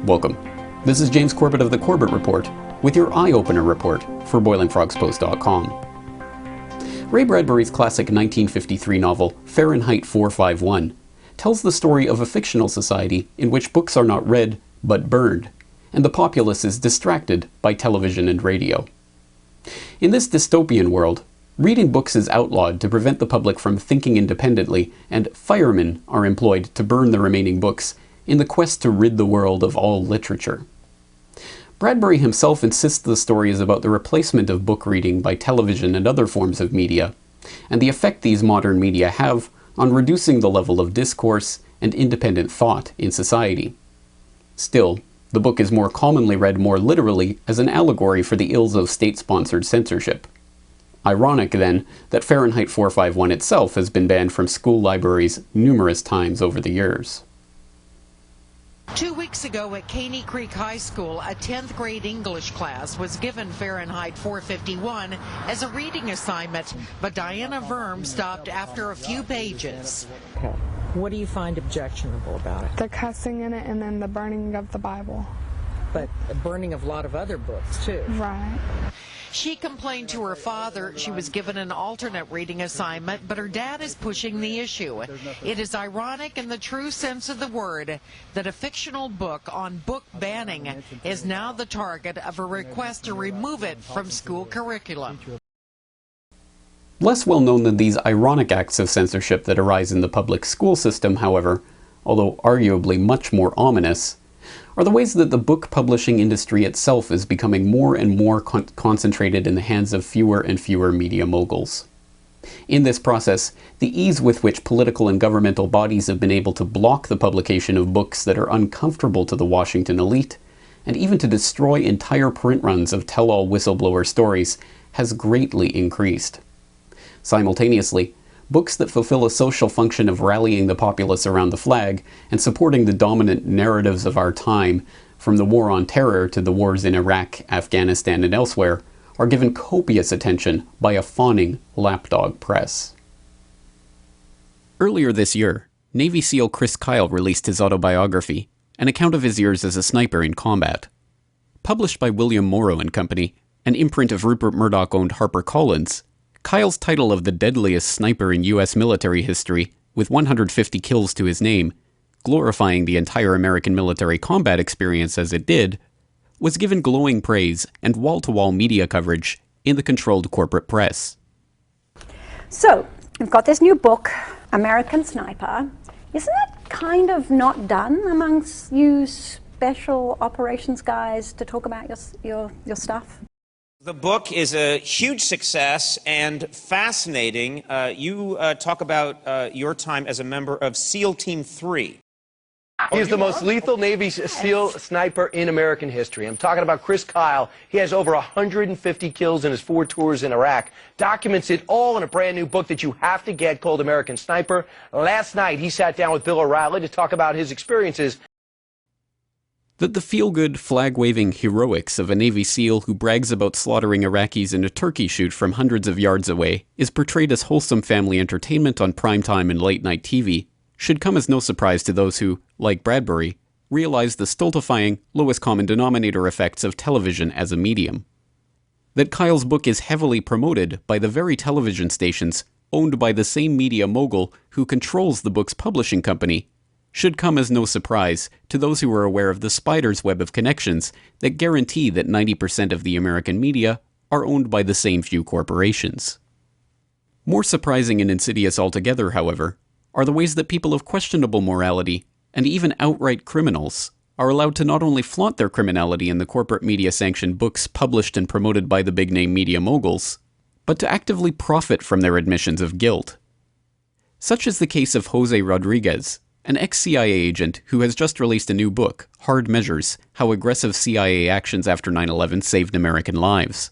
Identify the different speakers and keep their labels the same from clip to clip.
Speaker 1: Welcome. This is James Corbett of the Corbett Report with your EyeOpener Report for BoilingFrogsPost.com. Ray Bradbury's classic 1953 novel Fahrenheit 451 tells the story of a fictional society in which books are not read but burned, and the populace is distracted by television and radio. In this dystopian world, reading books is outlawed to prevent the public from thinking independently, and firemen are employed to burn the remaining books in the quest to rid the world of all literature. Bradbury himself insists the story is about the replacement of book reading by television and other forms of media, and the effect these modern media have on reducing the level of discourse and independent thought in society. Still, the book is more commonly read more literally as an allegory for the ills of state-sponsored censorship. Ironic, then, that Fahrenheit 451 itself has been banned from school libraries numerous times over the years.
Speaker 2: 2 weeks ago at Caney Creek High School, a 10th grade English class was given Fahrenheit 451 as a reading assignment, but Diana Verm stopped after a few pages.
Speaker 3: Okay. What do you find objectionable about it?
Speaker 4: The cussing in it and then the burning of the Bible.
Speaker 3: But the burning of a lot of other books, too.
Speaker 4: Right.
Speaker 2: She complained to her father she was given an alternate reading assignment, but her dad is pushing the issue. It is ironic in the true sense of the word that a fictional book on book banning is now the target of a request to remove it from school curriculum.
Speaker 1: Less well known than these ironic acts of censorship that arise in the public school system, however, although arguably much more ominous, are the ways that the book publishing industry itself is becoming more and more concentrated in the hands of fewer and fewer media moguls. In this process, the ease with which political and governmental bodies have been able to block the publication of books that are uncomfortable to the Washington elite, and even to destroy entire print runs of tell-all whistleblower stories, has greatly increased. Simultaneously, books that fulfill a social function of rallying the populace around the flag and supporting the dominant narratives of our time, from the War on Terror to the wars in Iraq, Afghanistan, and elsewhere, are given copious attention by a fawning lapdog press. Earlier this year, Navy SEAL Chris Kyle released his autobiography, an account of his years as a sniper in combat. Published by William Morrow and Company, an imprint of Rupert Murdoch-owned HarperCollins, Kyle's title of the deadliest sniper in U.S. military history, with 150 kills to his name, glorifying the entire American military combat experience as it did, was given glowing praise and wall-to-wall media coverage in the controlled corporate press.
Speaker 5: So, we've got this new book, American Sniper. Isn't it kind of not done amongst you special operations guys to talk about your stuff?
Speaker 6: The book is a huge success and fascinating. You talk about your time as a member of SEAL Team 3.
Speaker 7: He's the most lethal Navy SEAL sniper in American history. I'm talking about Chris Kyle. He has over 150 kills in his 4 tours in Iraq. Documents it all in a brand new book that you have to get called American Sniper. Last night, he sat down with Bill O'Reilly to talk about his experiences.
Speaker 1: That the feel-good, flag-waving heroics of a Navy SEAL who brags about slaughtering Iraqis in a turkey shoot from hundreds of yards away is portrayed as wholesome family entertainment on primetime and late-night TV should come as no surprise to those who, like Bradbury, realize the stultifying, lowest common denominator effects of television as a medium. That Kyle's book is heavily promoted by the very television stations owned by the same media mogul who controls the book's publishing company should come as no surprise to those who are aware of the spider's web of connections that guarantee that 90% of the American media are owned by the same few corporations. More surprising and insidious altogether, however, are the ways that people of questionable morality, and even outright criminals, are allowed to not only flaunt their criminality in the corporate media-sanctioned books published and promoted by the big-name media moguls, but to actively profit from their admissions of guilt. Such is the case of Jose Rodriguez, an ex-CIA agent who has just released a new book, Hard Measures: How Aggressive CIA Actions After 9/11 Saved American Lives.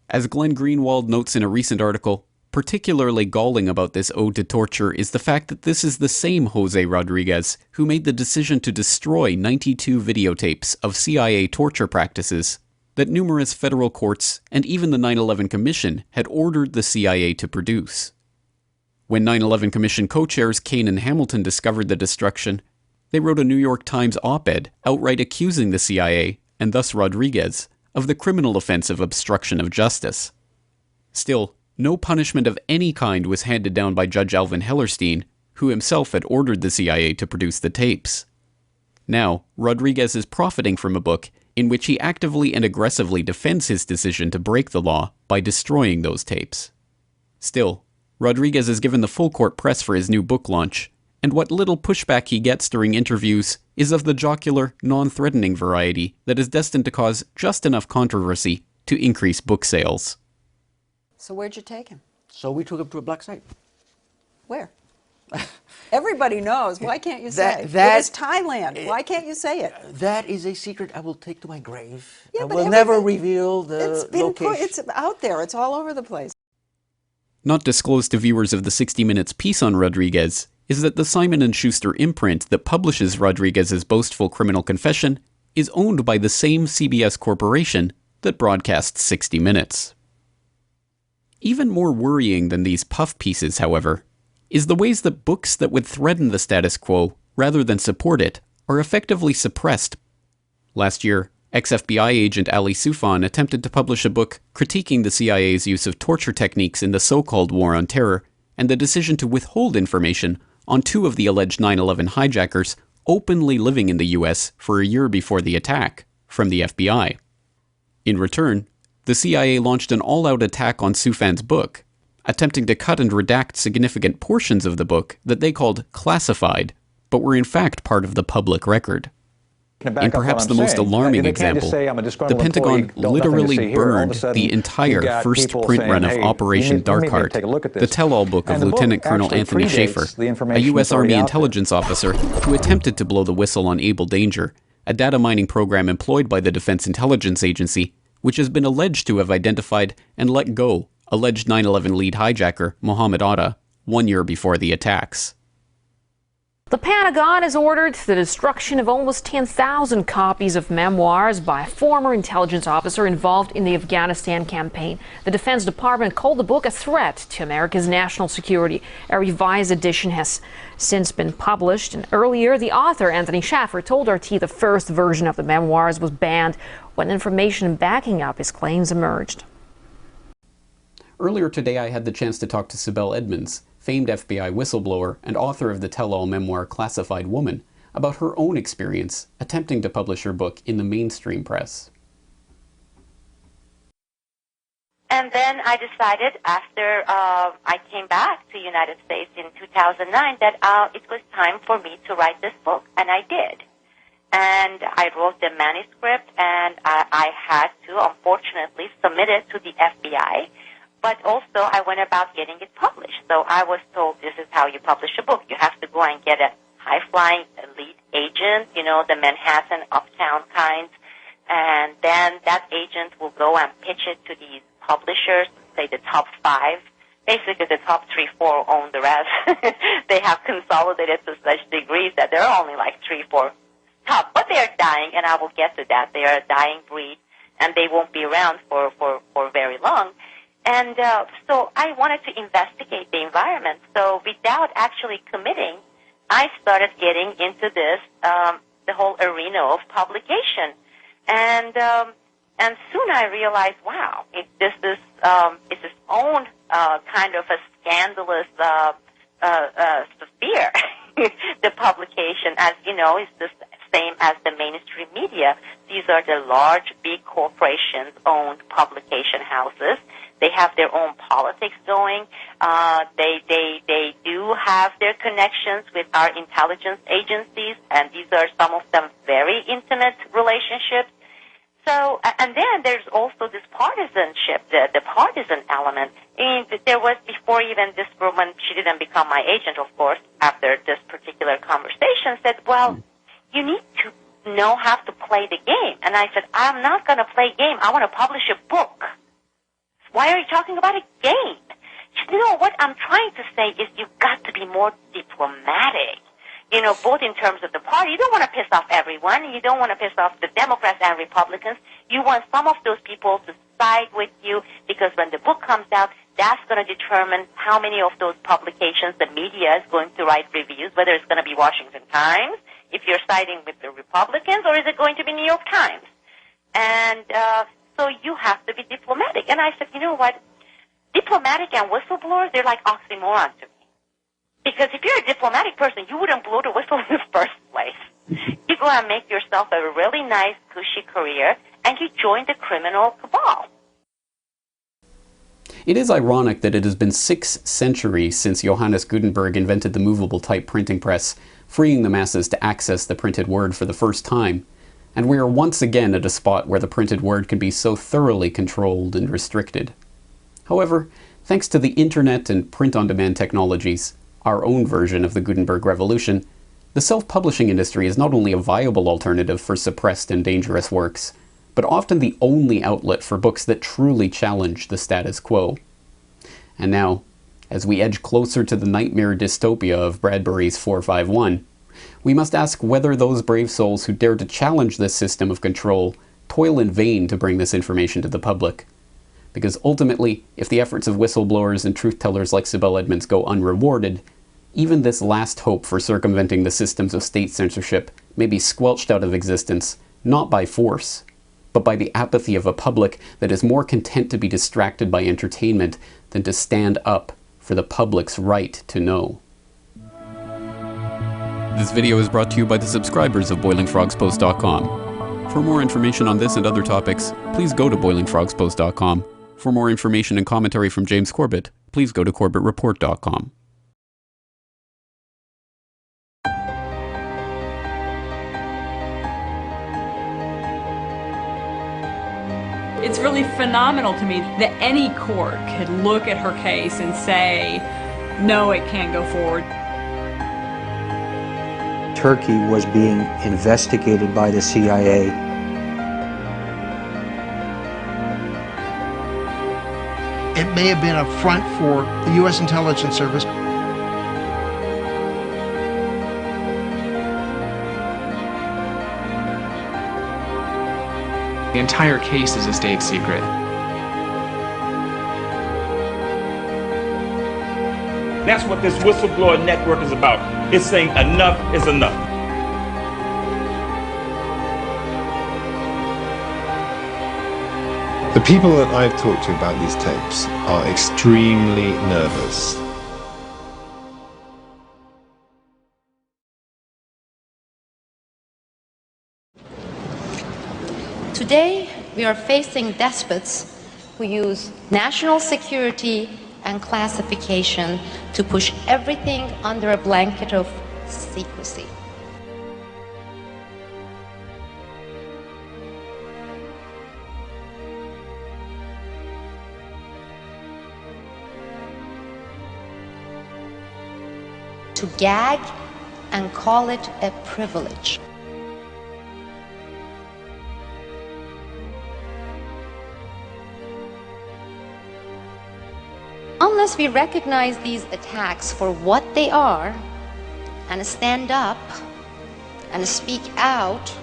Speaker 1: As Glenn Greenwald notes in a recent article, particularly galling about this ode to torture is the fact that this is the same Jose Rodriguez who made the decision to destroy 92 videotapes of CIA torture practices, that numerous federal courts and even the 9/11 Commission had ordered the CIA to produce. When 9/11 Commission co-chairs Kane and Hamilton discovered the destruction, they wrote a New York Times op-ed outright accusing the CIA, and thus Rodriguez, of the criminal offense of obstruction of justice. Still, no punishment of any kind was handed down by Judge Alvin Hellerstein, who himself had ordered the CIA to produce the tapes. Now, Rodriguez is profiting from a book in which he actively and aggressively defends his decision to break the law by destroying those tapes. Still, Rodriguez is given the full court press for his new book launch, and what little pushback he gets during interviews is of the jocular, non-threatening variety that is destined to cause just enough controversy to increase book sales.
Speaker 8: So where'd you take him?
Speaker 9: So we took him to a black site.
Speaker 8: Where? Everybody knows. Why can't you say? It is Thailand. Why can't you say it?
Speaker 9: That is a secret I will take to my grave.
Speaker 8: Yeah,
Speaker 9: I
Speaker 8: but
Speaker 9: will never reveal the location.
Speaker 8: It's out there. It's all over the place.
Speaker 1: Not disclosed to viewers of the 60 Minutes piece on Rodriguez is that the Simon & Schuster imprint that publishes Rodriguez's boastful criminal confession is owned by the same CBS corporation that broadcasts 60 Minutes. Even more worrying than these puff pieces, however, is the ways that books that would threaten the status quo rather than support it are effectively suppressed. Last year, ex-FBI agent Ali Soufan attempted to publish a book critiquing the CIA's use of torture techniques in the so-called War on Terror and the decision to withhold information on two of the alleged 9/11 hijackers openly living in the US for a year before the attack, from the FBI. In return, the CIA launched an all-out attack on Soufan's book, attempting to cut and redact significant portions of the book that they called classified, but were in fact part of the public record. In perhaps the most alarming example, the Pentagon literally burned the entire first print run of Operation Dark Heart, the tell-all book of Lieutenant Colonel Anthony Schaefer, a U.S. Army intelligence officer who attempted to blow the whistle on Able Danger, a data mining program employed by the Defense Intelligence Agency, which has been alleged to have identified and let go alleged 9/11 lead hijacker Mohammed Atta 1 year before the attacks.
Speaker 10: The Pentagon has ordered the destruction of almost 10,000 copies of memoirs by a former intelligence officer involved in the Afghanistan campaign. The Defense Department called the book a threat to America's national security. A revised edition has since been published, and earlier the author, Anthony Schaefer, told RT the first version of the memoirs was banned when information backing up his claims emerged.
Speaker 1: Earlier today I had the chance to talk to Sibel Edmonds, famed FBI whistleblower and author of the tell-all memoir Classified Woman, about her own experience attempting to publish her book in the mainstream press.
Speaker 11: And then I decided after I came back to the United States in 2009 that it was time for me to write this book, and I did. And I wrote the manuscript, and I had to, unfortunately, submit it to the FBI. But also, I went about getting it published. So I was told this is how you publish a book. You have to go and get a high-flying elite agent, you know, the Manhattan uptown kinds. And then that agent will go and pitch it to these publishers, say the top 5. Basically, the top 3, 4 own the rest. They have consolidated to such degrees that there are only like 3, 4 top. But they are dying, and I will get to that. They are a dying breed, and they won't be around for very long. And so I wanted to investigate the environment. So without actually committing, I started getting into this, the whole arena of publication. And soon I realized, wow, this is it's its own kind of a scandalous sphere. The publication, as you know, is the same as the mainstream media. These are the large, big corporations-owned publication houses. They have their own politics going. They do have their connections with our intelligence agencies, and these are some of them very intimate relationships. So, and then there's also this partisanship, the partisan element. And there was, before even this woman, she didn't become my agent, of course, after this particular conversation, said, well, you need to know how to play the game. And I said, I'm not going to play game. I want to publish a book. Why are you talking about a game? She said, you know, what I'm trying to say is you've got to be more diplomatic, you know, both in terms of the party. You don't want to piss off everyone. You don't want to piss off the Democrats and Republicans. You want some of those people to side with you because when the book comes out, that's going to determine how many of those publications the media is going to write reviews, whether it's going to be Washington Times, if you're siding with the Republicans, or is it going to be New York Times? And so you have to be diplomatic. And I said, you know what? Diplomatic and whistleblowers, they're like oxymorons to me. Because if you're a diplomatic person, you wouldn't blow the whistle in the first place. You go and make yourself a really nice, cushy career, and you join the criminal cabal.
Speaker 1: It is ironic that it has been 6 centuries since Johannes Gutenberg invented the movable type printing press, freeing the masses to access the printed word for the first time. And we are once again at a spot where the printed word can be so thoroughly controlled and restricted. However, thanks to the internet and print-on-demand technologies, our own version of the Gutenberg Revolution, the self-publishing industry is not only a viable alternative for suppressed and dangerous works, but often the only outlet for books that truly challenge the status quo. And now, as we edge closer to the nightmare dystopia of Bradbury's 451, we must ask whether those brave souls who dare to challenge this system of control toil in vain to bring this information to the public. Because ultimately, if the efforts of whistleblowers and truth-tellers like Sibel Edmonds go unrewarded, even this last hope for circumventing the systems of state censorship may be squelched out of existence, not by force, but by the apathy of a public that is more content to be distracted by entertainment than to stand up for the public's right to know. This video is brought to you by the subscribers of BoilingFrogsPost.com. For more information on this and other topics, please go to BoilingFrogsPost.com. For more information and commentary from James Corbett, please go to CorbettReport.com.
Speaker 12: It's really phenomenal to me that any court could look at her case and say, no, it can't go forward.
Speaker 13: Turkey was being investigated by the CIA.
Speaker 14: It may have been a front for the U.S. intelligence service.
Speaker 15: The entire case is a state secret.
Speaker 16: That's what this whistleblower network is about. It's saying enough is enough.
Speaker 17: The people that I've talked to about these tapes are extremely nervous.
Speaker 18: Today, we are facing despots who use national security and classification to push everything under a blanket of secrecy. To gag and call it a privilege. Unless we recognize these attacks for what they are and stand up and speak out,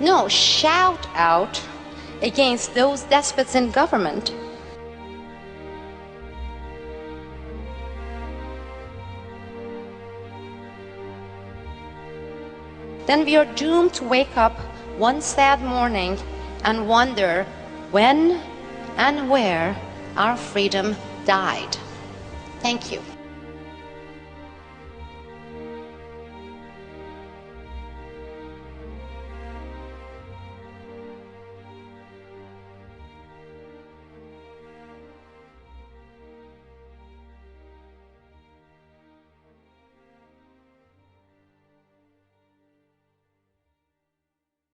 Speaker 18: no, shout out against those despots in government, then we are doomed to wake up one sad morning and wonder when and where our freedom died. Thank you.